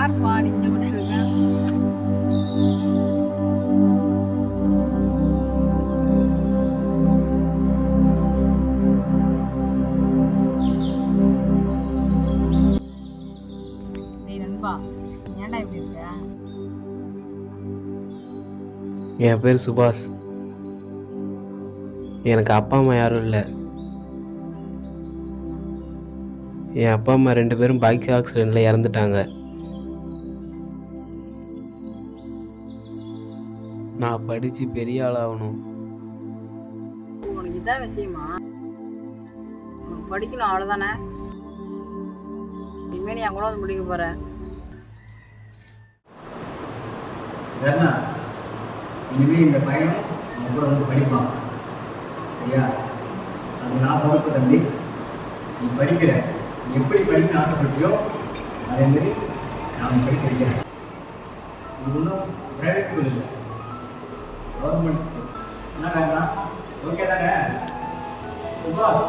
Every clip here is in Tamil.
யாருப்பா நீங்க மட்டும் இருக்க? டேய் நண்பா, ஏன்டா இப்படி இருக்க? என் பேர் சுபாஷ். எனக்கு அப்பா அம்மா யாரும் இல்லை. என் அப்பா அம்மா 2 பேரும் பைக் ஆக்சிடெண்ட்டில் இறந்துட்டாங்க. நான் படித்து பெரிய ஆளாகணும். உனக்கு இதான் விஷயமா? உனக்கு படிக்கணும் அவ்வளோதானே? இனிமே நீ என் கூட வந்து முடிக்க போற. தர்ணா, இனிமேல் இந்த பையனும் நம்ம கூட வந்து படிப்பான். சரியா? அது நான் பொறுப்பு தம்பி. நீ படிக்கிற, நீ எப்படி படிக்கணும்னு ஆசைப்பட்டியோ அதேமாரி நான் படிக்க வைக்கிறேன். இது ஒன்றும் ப்ரைவேட் ஸ்கூல் இல்லை, கவர்மெண்ட் ஸ்கூல். என்ன வேண்டாம்? ஓகே தானே? சுபாஷ்,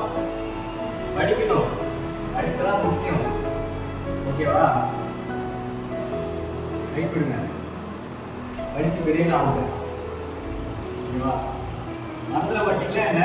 படிக்கணும், படிப்பதான் முக்கியம். ஓகேவா? கை கொடுங்க, படித்து பெரிய ஆகுது. ஓகேவா? மந்திர பட்டிங்களா என்ன?